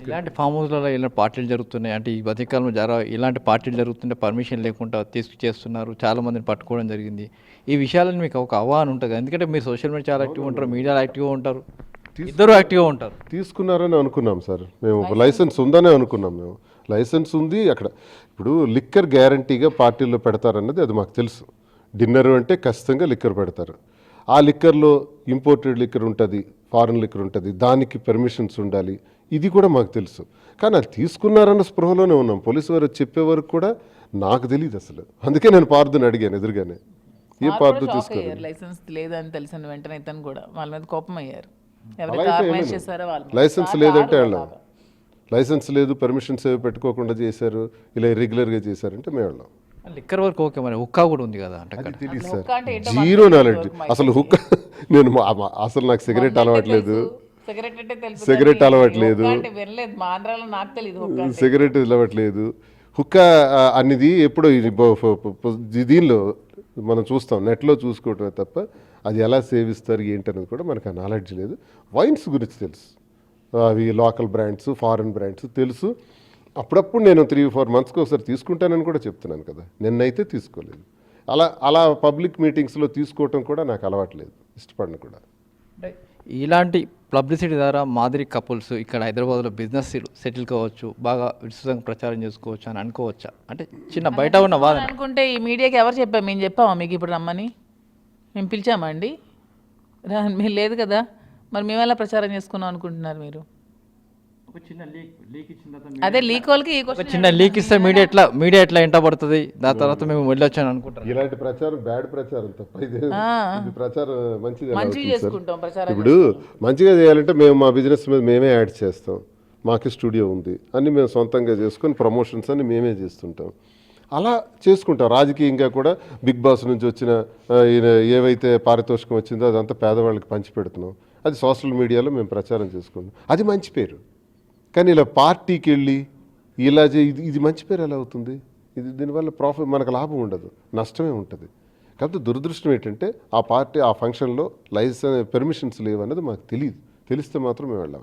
ఇలాంటి ఫామ్ హౌస్లలో ఇలాంటి పార్టీలు జరుగుతున్నాయి అంటే ఈ మధ్యకాలంలో ఇలాంటి పార్టీలు జరుగుతుంటే పర్మిషన్ లేకుండా చేస్తున్నారు, చాలామందిని పట్టుకోవడం జరిగింది. ఈ విషయాలను మీకు ఒక అవగాహన ఉంటుంది, ఎందుకంటే మీరు సోషల్ మీడియా చాలా యాక్టివ్గా ఉంటారు, మీడియాలో యాక్టివ్గా ఉంటారు, ఇద్దరు యాక్టివ్గా ఉంటారు. తీసుకున్నారని అనుకున్నాం సార్, మేము లైసెన్స్ ఉందని అనుకున్నాం. మేము లైసెన్స్ ఉంది అక్కడ. ఇప్పుడు లిక్కర్ గ్యారంటీగా పార్టీల్లో పెడతారన్నది అది మాకు తెలుసు. డిన్నర్ అంటే ఖచ్చితంగా లిక్కర్ పెడతారు. ఆ లిక్కర్లో ఇంపోర్టెడ్ లిక్కర్ ఉంటుంది, ఫారెన్ లిక్కర్ ఉంటుంది, దానికి పర్మిషన్స్ ఉండాలి, ఇది కూడా మాకు తెలుసు. కానీ అది తీసుకున్నారన్న స్పృహలోనే ఉన్నాం. పోలీసు వారు చెప్పే వరకు కూడా నాకు తెలియదు అసలు. అందుకే నేను పార్దుని అడిగాను ఎదురుగానే, ఏ పార్దు తీసుకోవాలి లైసెన్స్ లేదని తెలిసిన వెంటనే ఇతను కూడా వాళ్ళ మీద కోపం అయ్యారు. లైసెన్స్ లేదంటే వెళ్ళాం, లైసెన్స్ లేదు, పర్మిషన్స్ ఏవి పెట్టుకోకుండా చేశారు, ఇలా ఇర్రెగ్యులర్గా చేశారంటే మేము వెళ్ళాం. లిక్కర్ వరకు ఓకే, మరి హుక్కా కూడా ఉంది కదా అంటే అది తెలియదు సార్, జీరో నాలెడ్జ్ అసలు. హుక్కా నేను అసలు నాకు సిగరెట్ అలవాట్లేదు, సిగరెట్ అలవాట్లేదు, సిగరెట్ అలవాట్లేదు. హుక్కా అనేది ఎప్పుడో దీనిలో మనం చూస్తాం, నెట్లో చూసుకోవటమే తప్ప అది ఎలా సేవిస్తారు ఏంటనేది కూడా మనకు ఆ నాలెడ్జ్ లేదు. వైన్స్ గురించి తెలుసు, అవి లోకల్ బ్రాండ్స్, ఫారెన్ బ్రాండ్స్ తెలుసు. అప్పుడప్పుడు నేను 3-4 మంత్స్కి ఒకసారి తీసుకుంటానని కూడా చెప్తున్నాను కదా, నిన్నైతే తీసుకోలేదు. అలా పబ్లిక్ మీటింగ్స్లో తీసుకోవటం కూడా నాకు అలవాట్లేదు, ఇష్టపడను కూడా. ఇలాంటి పబ్లిసిటీ ద్వారా మాదిరి కపుల్స్ ఇక్కడ హైదరాబాద్లో బిజినెస్ సెటిల్ కావచ్చు, బాగా విస్తృతంగా ప్రచారం చేసుకోవచ్చు అని అనుకోవచ్చా? అంటే చిన్న బయట ఉన్న వాదన అనుకుంటే ఈ మీడియాకి ఎవరు చెప్పాము? మేము చెప్పామా మీకు ఇప్పుడు రమ్మని? మేము పిలిచామా అండి? మీరు లేదు కదా, మరి మేము ఎలా ప్రచారం చేసుకున్నాం అనుకుంటున్నారు మీరు? అదే లీక్ వాళ్ళకి చిన్న లీక్ ఇస్తే మీడియా ఎట్లా ఎంట పడుతుంది, దాని తర్వాత మేము వెళ్ళొచ్చాను అనుకుంటారు. ఇలాంటి ప్రచారం బ్యాడ్ ప్రచారం తప్ప ఇది ప్రచారం మంచిది చేసుకుంటాం. ప్రచారం ఇప్పుడు మంచిగా చేయాలంటే మేము మా బిజినెస్ మీద మేమే యాడ్ చేస్తాం, మాకు స్టూడియో ఉంది అన్ని మేము సొంతంగా చేసుకొని ప్రమోషన్స్ అన్ని మేమే చేస్తుంటాం. అలా చేసుకుంటాం. రాజకీయంగా కూడా బిగ్ బాస్ నుంచి వచ్చిన ఏవైతే పారితోషికం వచ్చిందో అదంతా పేదవాళ్ళకి పంచిపెడుతున్నాం, అది సోషల్ మీడియాలో మేము ప్రచారం చేసుకుంటాం, అది మంచి పేరు. కానీ ఇలా పార్టీకి వెళ్ళి ఇలా ఇది మంచి పేరు ఎలా అవుతుంది? ఇది దీనివల్ల ప్రాఫిట్ మనకు లాభం ఉండదు, నష్టమే ఉంటుంది. కాబట్టి దురదృష్టం ఏంటంటే ఆ పార్టీ ఆ ఫంక్షన్లో లైసెన్స్ పర్మిషన్స్ లేవన్నది మాకు తెలియదు. తెలిస్తే మాత్రం మేము వెళ్ళాం.